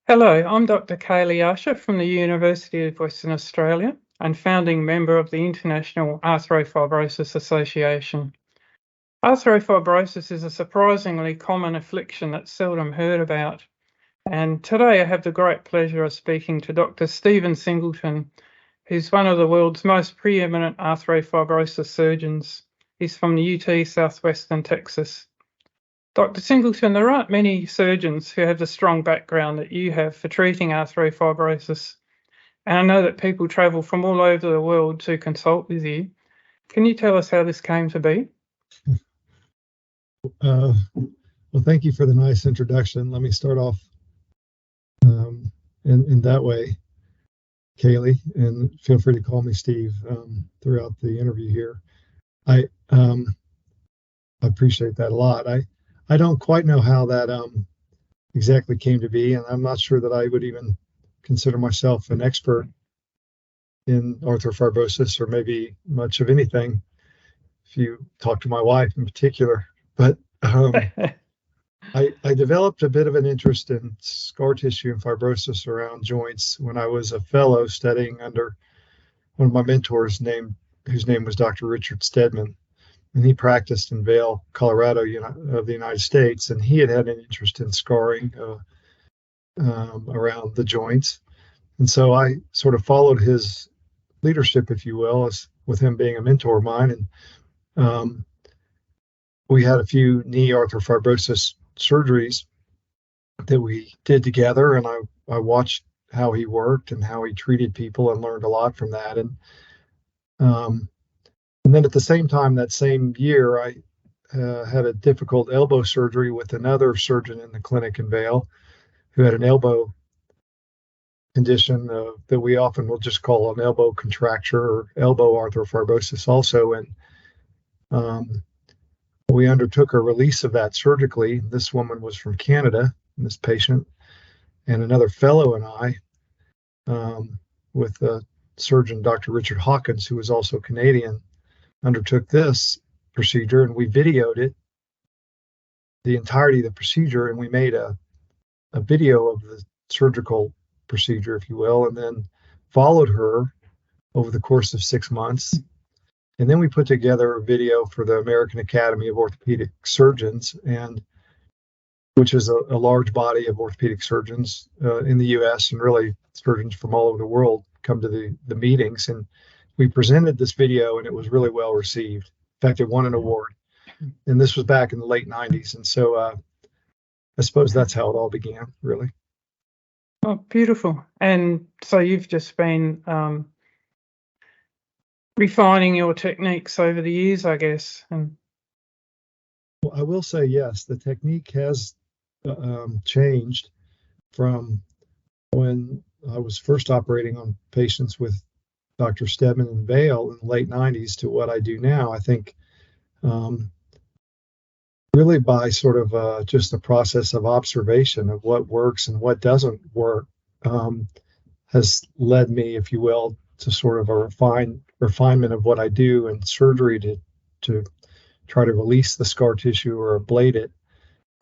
Hello, I'm Dr. Kaylee Usher from the University of Western Australia and founding member of the International Arthrofibrosis Association. Arthrofibrosis is a surprisingly common affliction that's seldom heard about. And today I have the great pleasure of speaking to Dr. Stephen Singleton, who's one of the world's most preeminent arthrofibrosis surgeons. He's from the UT Southwestern Texas. Dr. Singleton, there aren't many surgeons who have the strong background that you have for treating arthrofibrosis. And I know that people travel from all over the world to consult with you. Can you tell us how this came to be? Well, thank you for the nice introduction. Let me start off in that way, Kaylee, and feel free to call me Steve throughout the interview here. I appreciate that a lot. I don't quite know how that exactly came to be, and I'm not sure that I would even consider myself an expert in arthrofibrosis or maybe much of anything, if you talk to my wife in particular. But I developed a bit of an interest in scar tissue and fibrosis around joints when I was a fellow studying under one of my mentors whose name was Dr. Richard Stedman. And he practiced in Vail, Colorado, of the United States, and he had an interest in scarring around the joints. And so I sort of followed his leadership, if you will, with him being a mentor of mine. And we had a few knee arthrofibrosis surgeries that we did together, and I watched how he worked and how he treated people and learned a lot from that. And then at the same time, that same year, I had a difficult elbow surgery with another surgeon in the clinic in Vail who had an elbow condition that we often will just call an elbow contracture or elbow arthrofibrosis also. And we undertook a release of that surgically. This woman was from Canada, this patient, and another fellow and I, with surgeon Dr. Richard Hawkins, who was also Canadian, undertook this procedure, and we videoed it, the entirety of the procedure, and we made a video of the surgical procedure, if you will, and then followed her over the course of 6 months. And then we put together a video for the American Academy of Orthopedic Surgeons, and which is a large body of orthopedic surgeons in the U.S., and really surgeons from all over the world come to the meetings. And we presented this video, and it was really well received. In fact, it won an award. And this was back in the late 90s. And so I suppose that's how it all began, really. Oh, beautiful. And so you've just been refining your techniques over the years, I guess. And well, I will say, yes, the technique has changed from when I was first operating on patients with Dr. Stedman in Vail in the late 90s to what I do now. I think really by sort of just the process of observation of what works and what doesn't work has led me, if you will, to sort of a refinement of what I do in surgery to try to release the scar tissue or ablate it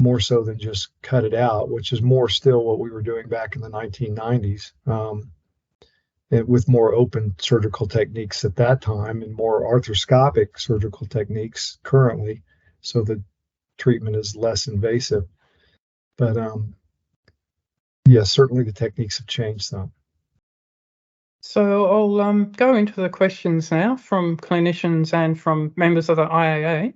more so than just cut it out, which is more still what we were doing back in the 1990s. With more open surgical techniques at that time and more arthroscopic surgical techniques currently, so the treatment is less invasive. But yes, certainly the techniques have changed some. So I'll go into the questions now from clinicians and from members of the IAA.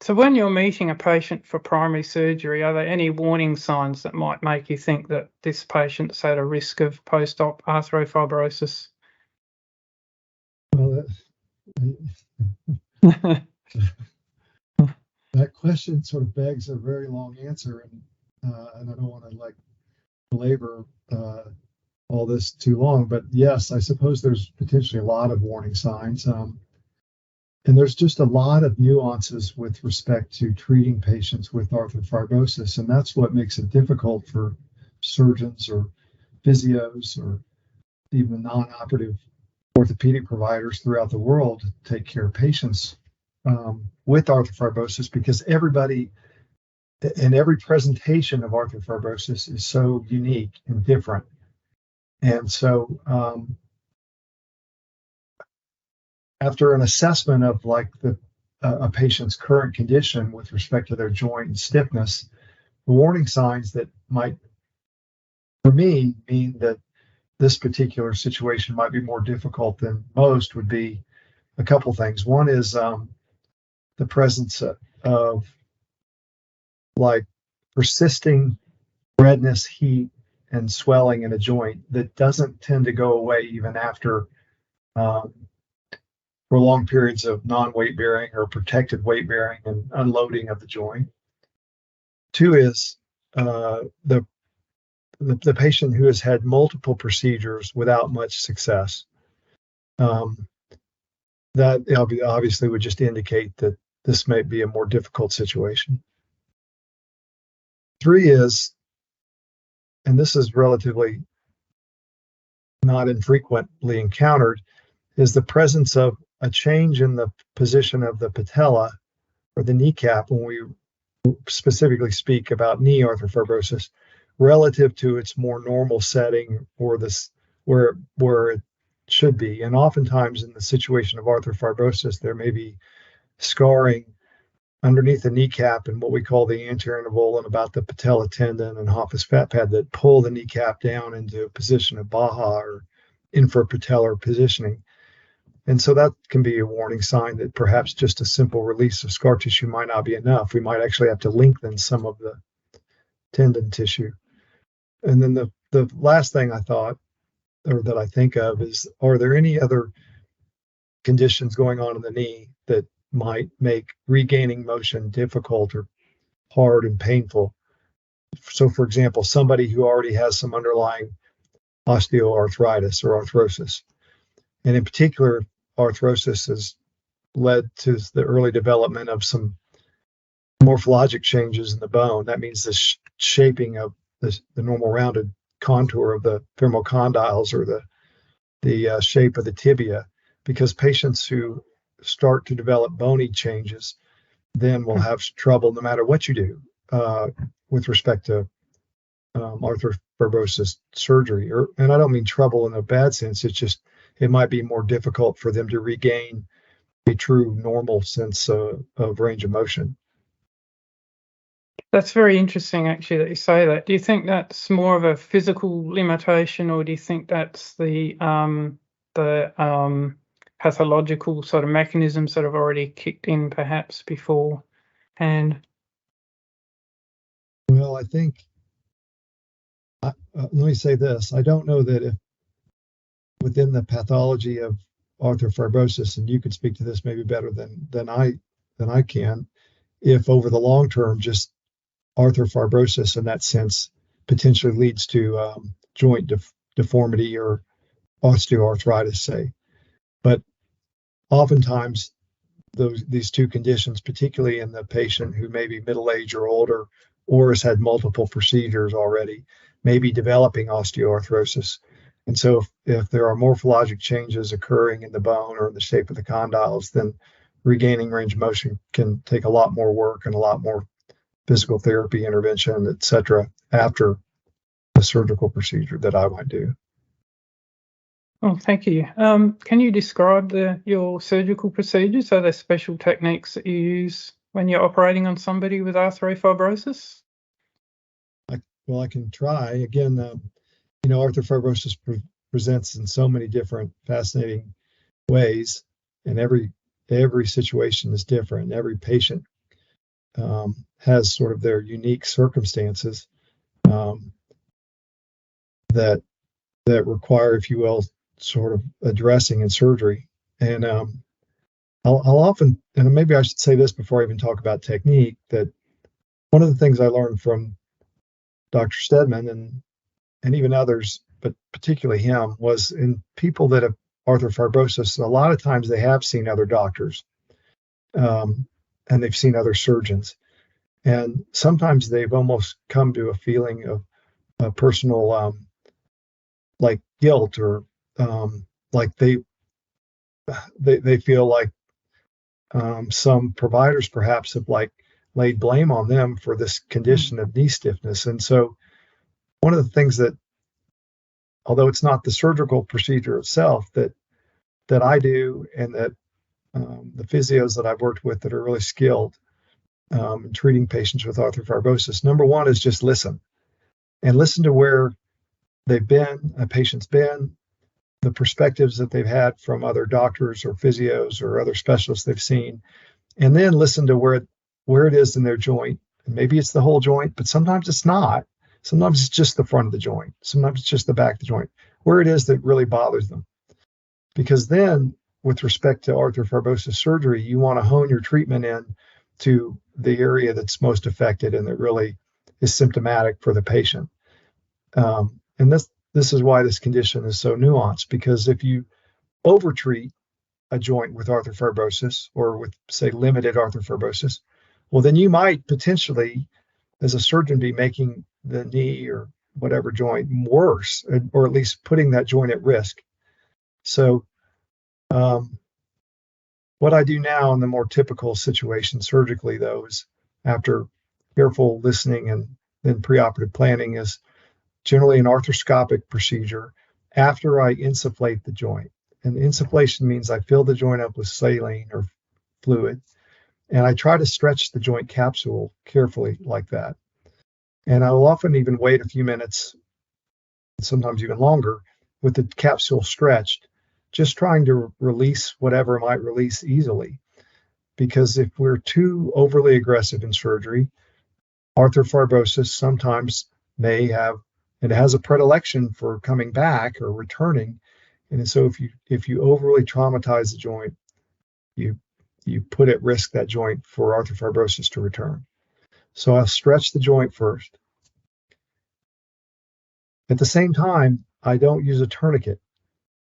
So when you're meeting a patient for primary surgery, are there any warning signs that might make you think that this patient's at a risk of post-op arthrofibrosis? Well, that question sort of begs a very long answer, and I don't want to belabor all this too long. But yes, I suppose there's potentially a lot of warning signs. And there's just a lot of nuances with respect to treating patients with arthrofibrosis, and that's what makes it difficult for surgeons or physios or even non-operative orthopedic providers throughout the world to take care of patients with arthrofibrosis, because everybody and every presentation of arthrofibrosis is so unique and different. And so after an assessment of like a patient's current condition with respect to their joint and stiffness, the warning signs that might, for me, mean that this particular situation might be more difficult than most would be a couple things. One is the presence of like persisting redness, heat, and swelling in a joint that doesn't tend to go away even after prolonged periods of non-weight bearing or protected weight bearing and unloading of the joint. Two is the patient who has had multiple procedures without much success. That obviously would just indicate that this may be a more difficult situation. Three is, and this is relatively not infrequently encountered, is the presence of a change in the position of the patella or the kneecap when we specifically speak about knee arthrofibrosis relative to its more normal setting or this where it should be. And oftentimes in the situation of arthrofibrosis, there may be scarring underneath the kneecap and what we call the anterior interval and about the patella tendon and Hoffa's fat pad that pull the kneecap down into a position of Baha or infrapatellar positioning. And so that can be a warning sign that perhaps just a simple release of scar tissue might not be enough. We might actually have to lengthen some of the tendon tissue. And then the last thing I thought, or that I think of, is are there any other conditions going on in the knee that might make regaining motion difficult or hard and painful? So, for example, somebody who already has some underlying osteoarthritis or arthrosis, and in particular, arthrosis has led to the early development of some morphologic changes in the bone. That means the shaping of the normal rounded contour of the femoral condyles or the shape of the tibia, because patients who start to develop bony changes then will have trouble no matter what you do with respect to arthrofibrosis surgery. And I don't mean trouble in a bad sense. It's just it might be more difficult for them to regain a true normal sense of range of motion. That's very interesting, actually, that you say that. Do you think that's more of a physical limitation, or do you think that's the pathological sort of mechanisms that have already kicked in, perhaps beforehand? Well, I think let me say this: I don't know that if within the pathology of arthrofibrosis, and you could speak to this maybe better than I can, if over the long term just arthrofibrosis in that sense potentially leads to joint deformity or osteoarthritis, say. But oftentimes these two conditions, particularly in the patient who may be middle-aged or older or has had multiple procedures already, may be developing osteoarthrosis. And so if there are morphologic changes occurring in the bone or in the shape of the condyles, then regaining range of motion can take a lot more work and a lot more physical therapy intervention, et cetera, after the surgical procedure that I might do. Oh, thank you. Can you describe your surgical procedures? Are there special techniques that you use when you're operating on somebody with arthrofibrosis? I can try. Again, arthrofibrosis presents in so many different fascinating ways, and every situation is different. Every patient has sort of their unique circumstances that require, if you will, sort of addressing in surgery. And I'll often, and maybe I should say this before I even talk about technique, that one of the things I learned from Dr. Stedman and even others, but particularly him, was in people that have arthrofibrosis, a lot of times they have seen other doctors and they've seen other surgeons. And sometimes they've almost come to a feeling of personal like guilt, or like they feel like some providers perhaps have like laid blame on them for this condition of knee stiffness. And so one of the things that, although it's not the surgical procedure itself that I do, and that the physios that I've worked with that are really skilled in treating patients with arthrofibrosis, number one is just listen, and listen to where they've been, a patient's been, the perspectives that they've had from other doctors or physios or other specialists they've seen, and then listen to where it is in their joint. And maybe it's the whole joint, but sometimes it's not. Sometimes it's just the front of the joint. Sometimes it's just the back of the joint, where it is that really bothers them. Because then, with respect to arthrofibrosis surgery, you want to hone your treatment in to the area that's most affected and that really is symptomatic for the patient. And this is why this condition is so nuanced, because if you overtreat a joint with arthrofibrosis, or with, say, limited arthrofibrosis, well, then you might potentially, as a surgeon, be making the knee or whatever joint worse, or at least putting that joint at risk. So what I do now in the more typical situation surgically, though, is after careful listening and then preoperative planning, is generally an arthroscopic procedure after I insufflate the joint. And insufflation means I fill the joint up with saline or fluid, and I try to stretch the joint capsule carefully like that. And I will often even wait a few minutes, sometimes even longer, with the capsule stretched, just trying to release whatever might release easily. Because if we're too overly aggressive in surgery, arthrofibrosis sometimes it has a predilection for coming back or returning. And so if you overly traumatize the joint, you put at risk that joint for arthrofibrosis to return. So I'll stretch the joint first. At the same time, I don't use a tourniquet,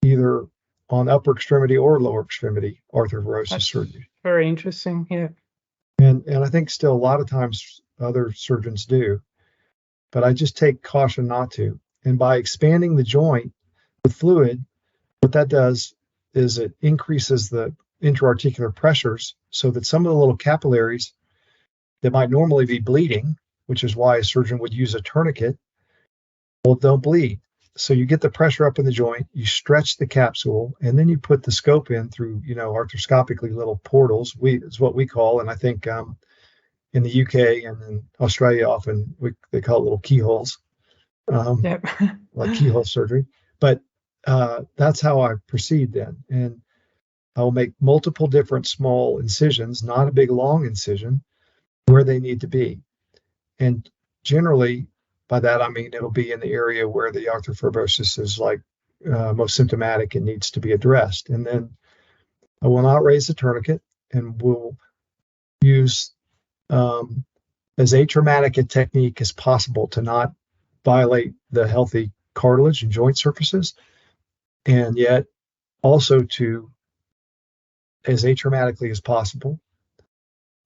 either on upper extremity or lower extremity arthrofibrosis surgery. Very interesting, yeah. And I think still a lot of times other surgeons do, but I just take caution not to. And by expanding the joint with fluid, what that does is it increases the intra-articular pressures so that some of the little capillaries that might normally be bleeding, which is why a surgeon would use a tourniquet, well, they'll bleed. So you get the pressure up in the joint, you stretch the capsule, and then you put the scope in through, arthroscopically little portals. Is what we call, and I think in the UK and in Australia often they call it little keyholes, like keyhole surgery. But that's how I proceed then. And I'll make multiple different small incisions, not a big long incision, where they need to be. And generally, by that I mean it'll be in the area where the arthrofibrosis is most symptomatic and needs to be addressed. And then I will not raise the tourniquet, and will use as atraumatic a technique as possible to not violate the healthy cartilage and joint surfaces, and yet also to, as atraumatically as possible,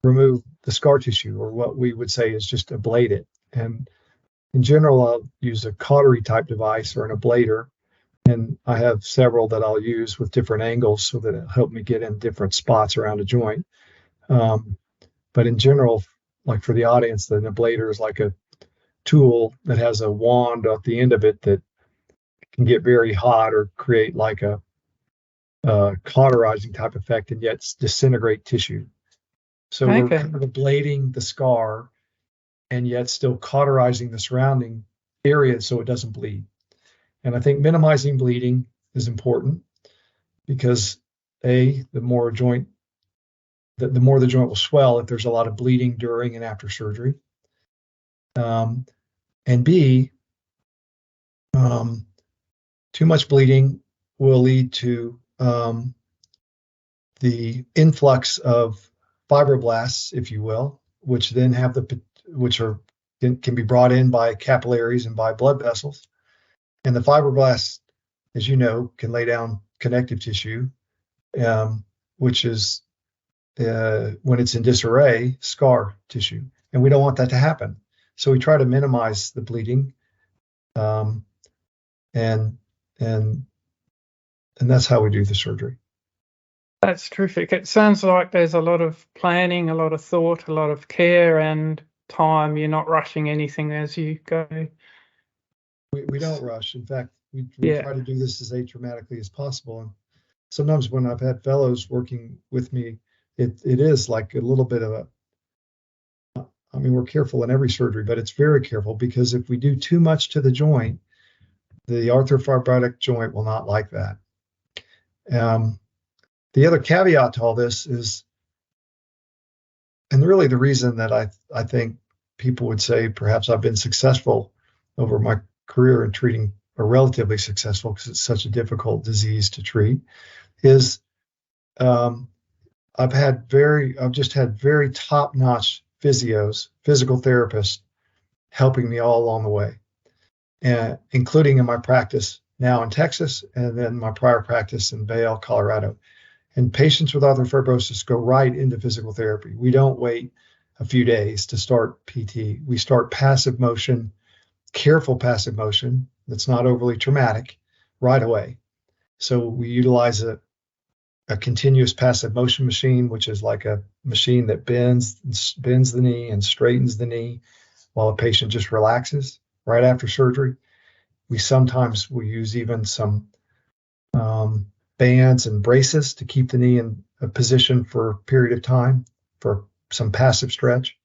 remove the scar tissue, or what we would say is just ablate it. And in general, I'll use a cautery type device or an ablator, and I have several that I'll use with different angles so that it'll help me get in different spots around a joint. But in general, like for the audience, the ablator is like a tool that has a wand at the end of it that can get very hot or create like a cauterizing type effect, and yet disintegrate tissue. So we're kind of ablating the scar and yet still cauterizing the surrounding area so it doesn't bleed. And I think minimizing bleeding is important, because the more the joint will swell if there's a lot of bleeding during and after surgery. And B, too much bleeding will lead to the influx of fibroblasts, if you will, which then can be brought in by capillaries and by blood vessels. And the fibroblasts, as you know, can lay down connective tissue, which is, when it's in disarray, scar tissue. And we don't want that to happen. So we try to minimize the bleeding. And that's how we do the surgery. That's terrific. It sounds like there's a lot of planning, a lot of thought, a lot of care and time. You're not rushing anything as you go. We don't rush. In fact, we Yeah, try to do this as atraumatically as possible. And sometimes when I've had fellows working with me, it is like a little bit of a, I mean, we're careful in every surgery, but it's very careful because if we do too much to the joint, the arthrofibrotic joint will not like that. The other caveat to all this is, and really the reason that I think people would say perhaps I've been successful over my career in treating, or relatively successful because it's such a difficult disease to treat, is I've just had very top-notch physios, physical therapists helping me all along the way, and including in my practice now in Texas and then my prior practice in Vail, Colorado. And patients with arthrofibrosis go right into physical therapy. We don't wait a few days to start PT. We start passive motion, careful passive motion that's not overly traumatic right away. So we utilize a continuous passive motion machine, which is like a machine that bends the knee and straightens the knee while a patient just relaxes right after surgery. We sometimes will use even some bands and braces to keep the knee in a position for a period of time for some passive stretch.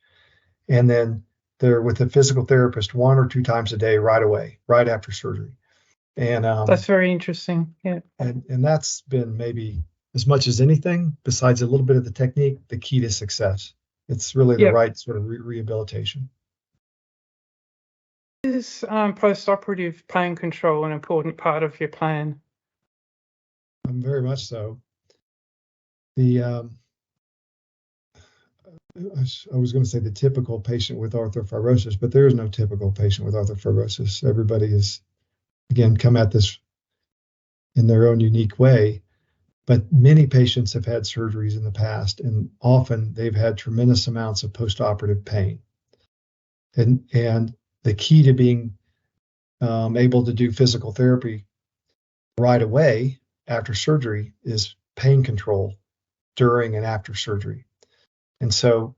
And then they're with a physical therapist 1 or 2 times a day right away, right after surgery. And that's very interesting. Yeah. And that's been maybe as much as anything, besides a little bit of the technique, the key to success. It's really the right sort of rehabilitation. Is postoperative pain control an important part of your plan? Very much so. The I was going to say the typical patient with arthrofibrosis, but there is no typical patient with arthrofibrosis. Everybody is, again, come at this in their own unique way. But many patients have had surgeries in the past, and often they've had tremendous amounts of postoperative pain. And the key to being able to do physical therapy right away after surgery is pain control during and after surgery. And so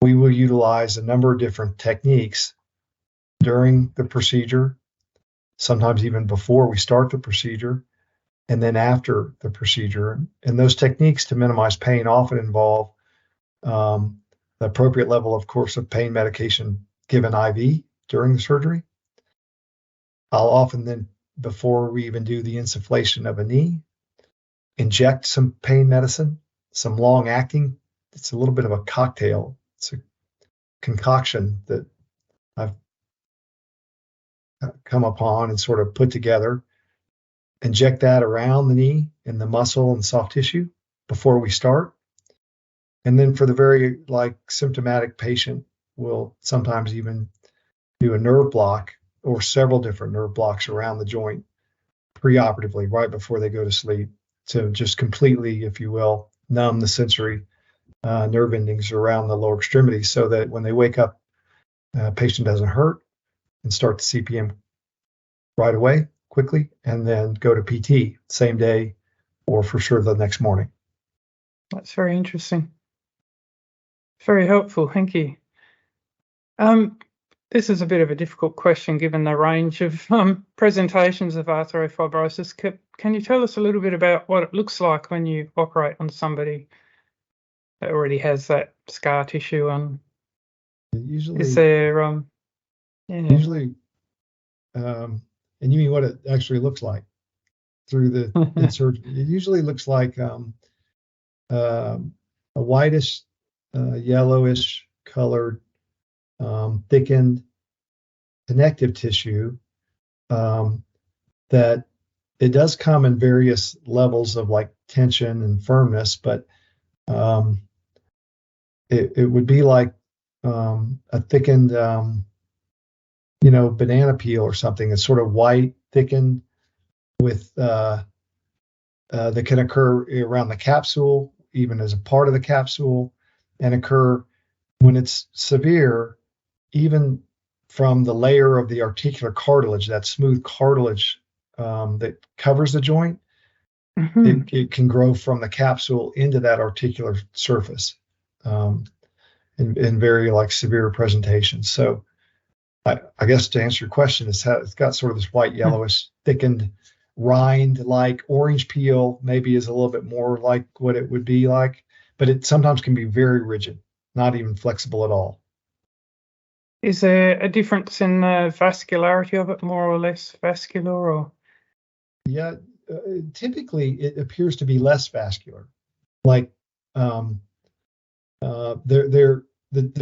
we will utilize a number of different techniques during the procedure, sometimes even before we start the procedure, and then after the procedure. And those techniques to minimize pain often involve the appropriate level, of course, of pain medication given IV during the surgery. I'll often then, before we even do the insufflation of a knee, inject some pain medicine, some long-acting. It's a little bit of a cocktail. It's a concoction that I've come upon and sort of put together. Inject that around the knee in the muscle and soft tissue before we start. And then for the very symptomatic patient, we'll sometimes even do a nerve block or several different nerve blocks around the joint preoperatively, right before they go to sleep, to just completely, if you will, numb the sensory nerve endings around the lower extremities so that when they wake up, patient doesn't hurt, and start the CPM right away, quickly, and then go to PT same day or for sure the next morning. That's very interesting. Very helpful. Thank you. This is a bit of a difficult question given the range of presentations of arthrofibrosis. Can you tell us a little bit about what it looks like when you operate on somebody that already has that scar tissue? And usually, is there usually, and you mean what it actually looks like through the surgery? It usually looks like a whitish, yellowish colored, thickened connective tissue that it does come in various levels of tension and firmness, but it would be like a thickened banana peel or something. It's sort of white, thickened with that can occur around the capsule, even as a part of the capsule, and occur when it's severe, even from the layer of the articular cartilage, that smooth cartilage that covers the joint. it can grow from the capsule into that articular surface in very like severe presentations. So I guess to answer your question, it's got sort of this white, yellowish, thickened rind, like orange peel, maybe is a little bit more like what it would be like, but it sometimes can be very rigid, not even flexible at all. Is there a difference in the vascularity of it, more or less vascular, or? Yeah, typically it appears to be less vascular. Like there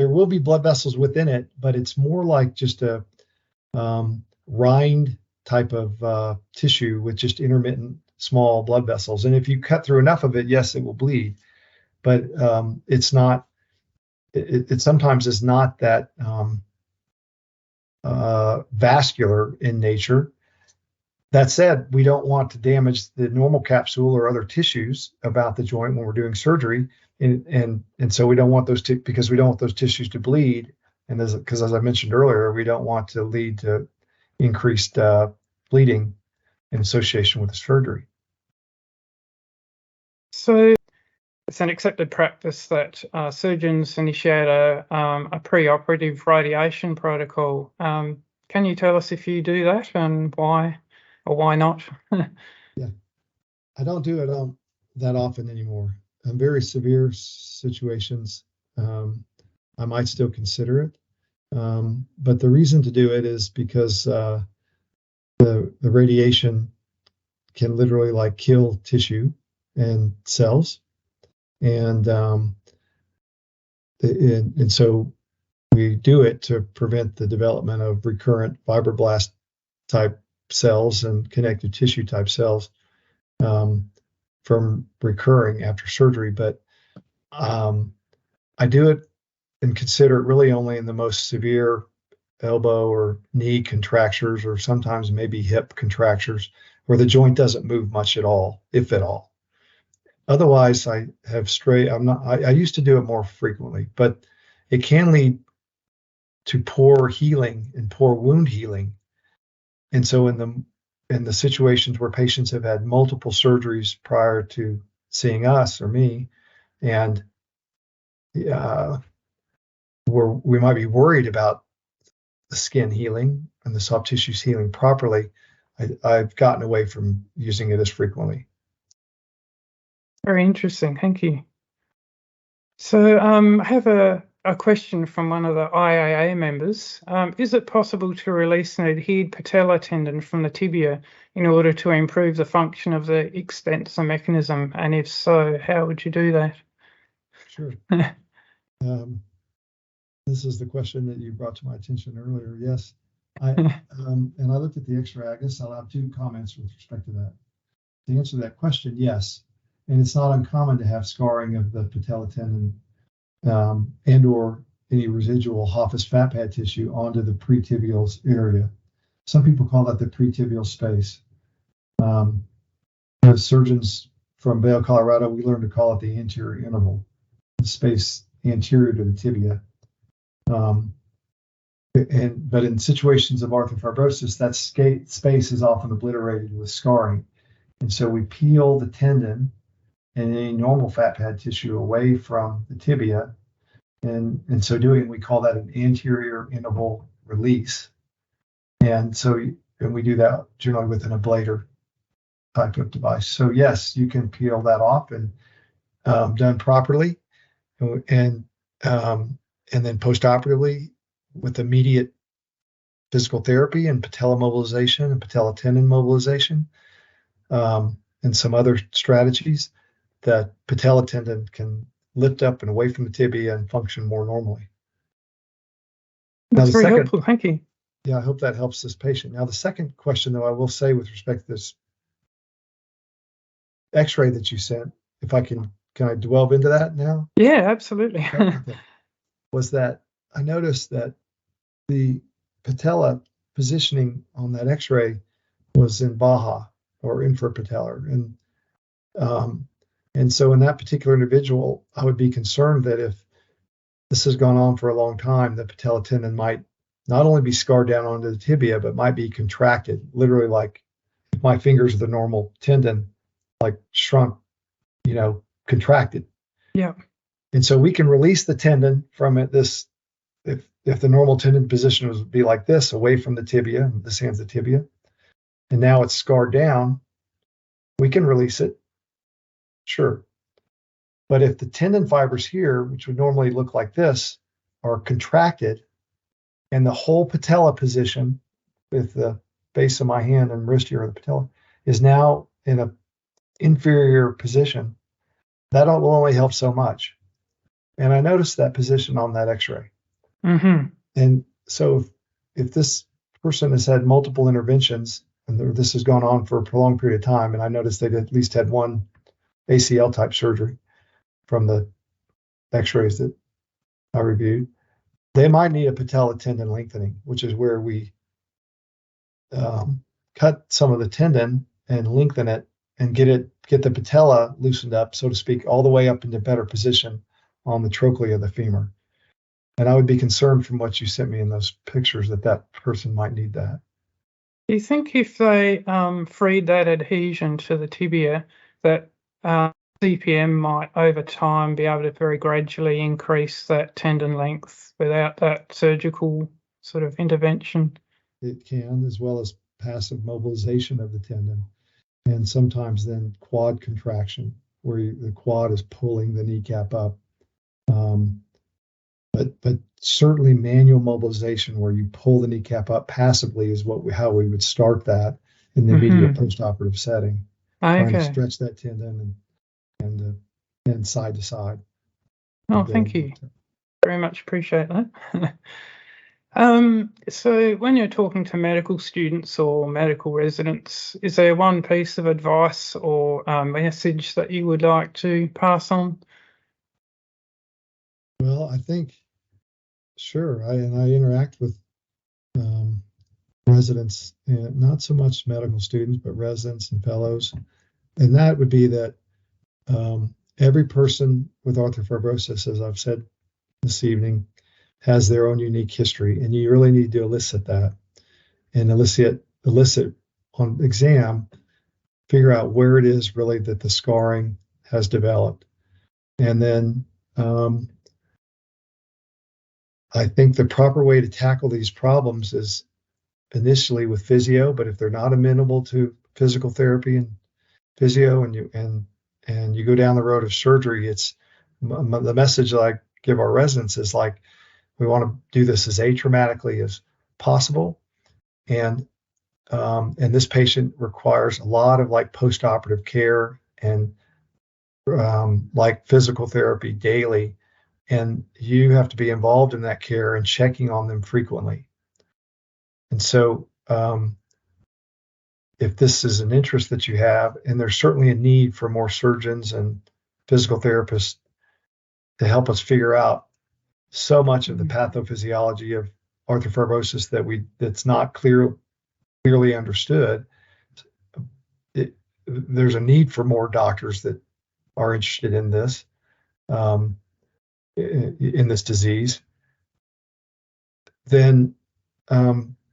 will be blood vessels within it, but it's more like just a rind type of tissue with just intermittent small blood vessels. And if you cut through enough of it, yes, it will bleed, but it's not. It sometimes is not that vascular in nature. That said, we don't want to damage the normal capsule or other tissues about the joint when we're doing surgery, and so we don't want those because we don't want those tissues to bleed, and because as I mentioned earlier, we don't want to lead to increased bleeding in association with the surgery. So it's an accepted practice that surgeons initiate a preoperative radiation protocol. Can you tell us if you do that and why or why not? Yeah, I don't do it that often anymore. In very severe situations, I might still consider it. But the reason to do it is because the radiation can literally like kill tissue and cells. And so we do it to prevent the development of recurrent fibroblast type cells and connective tissue type cells from recurring after surgery. But I do it and consider it really only in the most severe elbow or knee contractures, or sometimes maybe hip contractures, where the joint doesn't move much at all, if at all. Otherwise, I used to do it more frequently, but it can lead to poor healing and poor wound healing. And so in the situations where patients have had multiple surgeries prior to seeing us or me, and where we might be worried about the skin healing and the soft tissues healing properly, I've gotten away from using it as frequently. Very interesting, thank you. So I have a question from one of the IAA members. Is it possible to release an adhered patella tendon from the tibia in order to improve the function of the extensor mechanism? And if so, how would you do that? Sure. This is the question that you brought to my attention earlier. Yes. And I looked at the X-ray. I guess I'll have two comments with respect to that. To answer that question, yes. And it's not uncommon to have scarring of the patella tendon and or any residual Hoffus fat pad tissue onto the pretibial area. Some people call that the pretibial space. As surgeons from Vail, Colorado, we learned to call it the anterior interval, the space anterior to the tibia. But in situations of arthrofibrosis, that space is often obliterated with scarring. And so we peel the tendon and any normal fat pad tissue away from the tibia. And in so doing, we call that an anterior interval release. And we do that generally with an ablator type of device. So yes, you can peel that off and done properly. And then postoperatively with immediate physical therapy and patella mobilization and patella tendon mobilization and some other strategies, that patella tendon can lift up and away from the tibia and function more normally. That's very helpful. Thank you. Yeah, I hope that helps this patient. Now, the second question, though, I will say with respect to this X-ray that you sent, if I can I delve into that now? Yeah, absolutely. Was that I noticed that the patella positioning on that X-ray was in Baja or infrapatellar, and so in that particular individual, I would be concerned that if this has gone on for a long time, the patella tendon might not only be scarred down onto the tibia, but might be contracted, literally like if my fingers are the normal tendon, like shrunk, contracted. Yeah. And so we can release the tendon from it. If the normal tendon position would be like this, away from the tibia, this hand's the tibia, and now it's scarred down, we can release it. Sure. But if the tendon fibers here, which would normally look like this, are contracted, and the whole patella position with the base of my hand and wrist here, or the patella, is now in an inferior position, that will only help so much. And I noticed that position on that x-ray. Mm-hmm. And so if this person has had multiple interventions, and this has gone on for a prolonged period of time, and I noticed they've at least had one ACL type surgery from the x-rays that I reviewed, they might need a patella tendon lengthening, which is where we cut some of the tendon and lengthen it and get the patella loosened up, so to speak, all the way up into better position on the trochlea of the femur. And I would be concerned from what you sent me in those pictures that person might need that. Do you think if they freed that adhesion to the tibia, that CPM might over time be able to very gradually increase that tendon length without that surgical sort of intervention? It can, as well as passive mobilization of the tendon. And sometimes then quad contraction, where the quad is pulling the kneecap up. But certainly manual mobilization, where you pull the kneecap up passively, is how we would start that in the immediate postoperative setting. Okay. Trying to stretch that tendon and side to side. Oh, thank you. Very much appreciate that. So when you're talking to medical students or medical residents, is there one piece of advice or message that you would like to pass on? Well, I think, sure. I interact with residents, and not so much medical students, but residents and fellows. And that would be that every person with arthrofibrosis, as I've said this evening, has their own unique history, and you really need to elicit that and elicit on exam, figure out where it is really that the scarring has developed. And then I think the proper way to tackle these problems is initially with physio, but if they're not amenable to physical therapy and physio, and you go down the road of surgery, it's the message that I give our residents is like, we want to do this as atraumatically as possible, and this patient requires a lot of like postoperative care and like physical therapy daily, and you have to be involved in that care and checking on them frequently. And so if this is an interest that you have, and there's certainly a need for more surgeons and physical therapists to help us figure out so much of the pathophysiology of arthrofibrosis that's not clearly understood. There's a need for more doctors that are interested in this disease. Then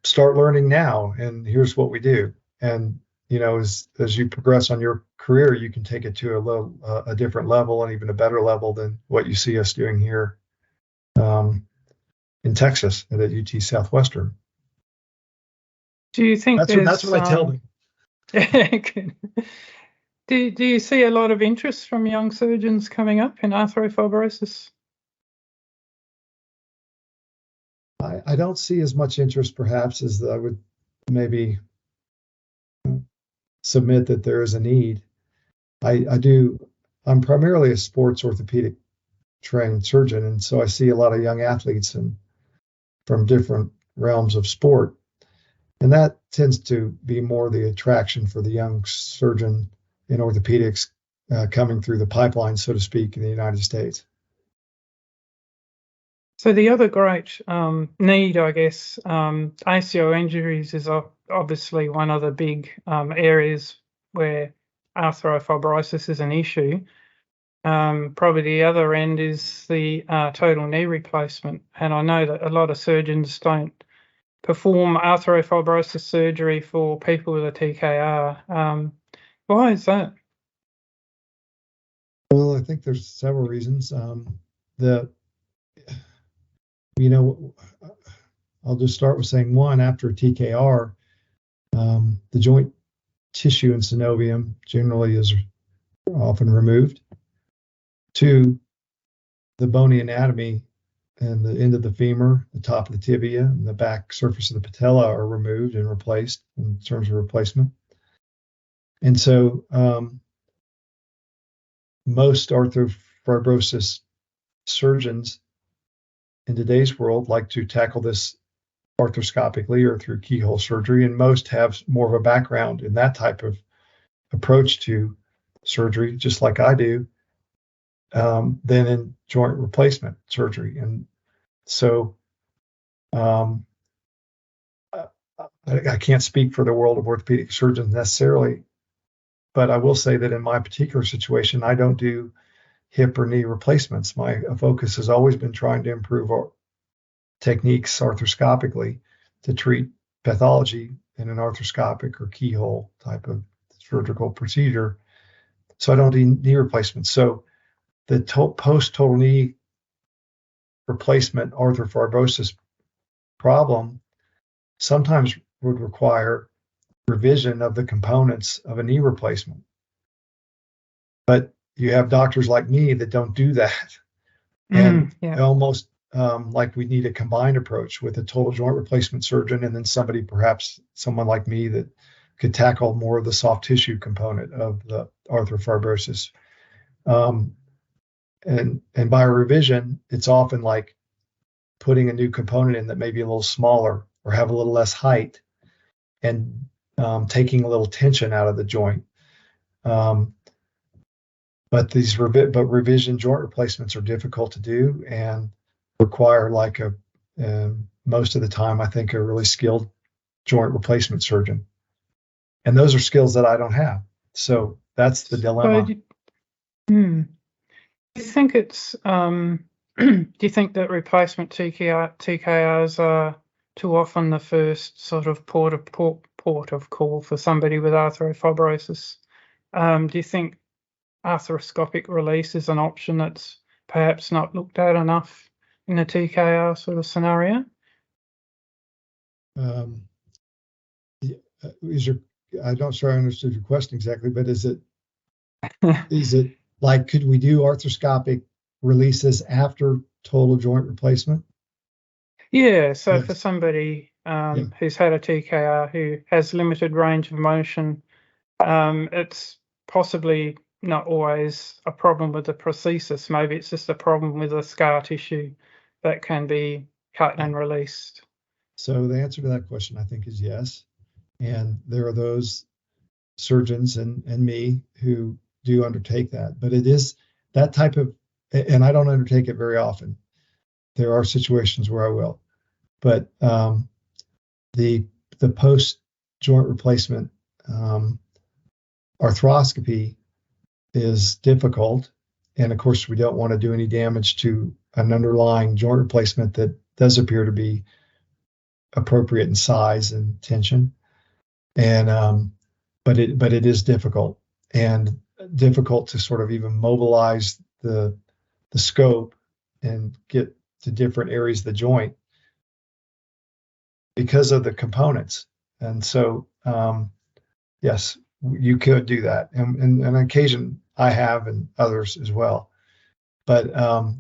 start learning now, and here's what we do. And as you progress on your career, you can take it to a different level, and even a better level than what you see us doing here in Texas at UT Southwestern. Do you think that's what I tell them? Do you see a lot of interest from young surgeons coming up in arthrofibrosis? I don't see as much interest, perhaps, as I would maybe submit that there is a need. I'm primarily a sports orthopedic trained surgeon, and so I see a lot of young athletes from different realms of sport, and that tends to be more the attraction for the young surgeon in orthopedics coming through the pipeline, so to speak, in the United States. So the other great need, I guess, ACL injuries is obviously one of the big areas where arthrofibrosis is an issue. Probably the other end is the total knee replacement. And I know that a lot of surgeons don't perform arthrofibrosis surgery for people with a TKR. Why is that? I think there's several reasons. I'll just start with saying one, after TKR, the joint tissue and synovium generally is often removed. Two, the bony anatomy and the end of the femur, the top of the tibia, and the back surface of the patella are removed and replaced in terms of replacement. And so most arthrofibrosis surgeons in today's world like to tackle this arthroscopically or through keyhole surgery, and most have more of a background in that type of approach to surgery, just like I do, than in joint replacement surgery. And so I can't speak for the world of orthopedic surgeons necessarily, but I will say that in my particular situation, I don't do hip or knee replacements. My focus has always been trying to improve our techniques arthroscopically to treat pathology in an arthroscopic or keyhole type of surgical procedure. So I don't do knee replacements. So the post-total knee replacement arthrofibrosis problem sometimes would require revision of the components of a knee replacement. But you have doctors like me that don't do that. And almost like we need a combined approach with a total joint replacement surgeon and then perhaps someone like me that could tackle more of the soft tissue component of the arthrofibrosis. And by revision, it's often like putting a new component in that may be a little smaller or have a little less height and taking a little tension out of the joint. But revision joint replacements are difficult to do and require most of the time, I think, a really skilled joint replacement surgeon. And those are skills that I don't have. So that's the dilemma. Do you think it's do you think that replacement TKRs are too often the first sort of port of call for somebody with arthrofibrosis? Do you think arthroscopic release is an option that's perhaps not looked at enough in a TKR sort of scenario? I'm not sure I understood your question exactly, but is it like, could we do arthroscopic releases after total joint replacement? Yeah, so yes. For somebody who's had a TKR who has limited range of motion, it's possibly not always a problem with the prosthesis. Maybe it's just a problem with the scar tissue that can be cut and released. So the answer to that question, I think, is yes. And there are those surgeons and me who do undertake that. But it is that type of, and I don't undertake it very often. There are situations where I will. But the post joint replacement arthroscopy is difficult. And of course, we don't want to do any damage to an underlying joint replacement that does appear to be appropriate in size and tension. And but it is difficult and difficult to sort of even mobilize the scope and get to different areas of the joint because of the components. And so yes, you could do that, and on occasion I have, and others as well. But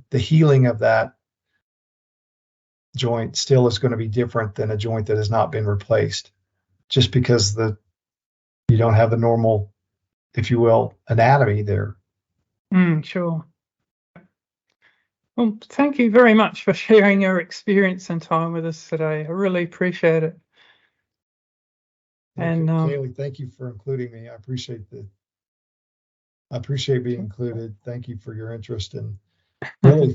the healing of that joint still is going to be different than a joint that has not been replaced, just because you don't have the normal, if you will, anatomy there. Sure. Well, thank you very much for sharing your experience and time with us today. I really appreciate it. And Kaylee, thank you for including me. I appreciate being included. Thank you for your interest, and really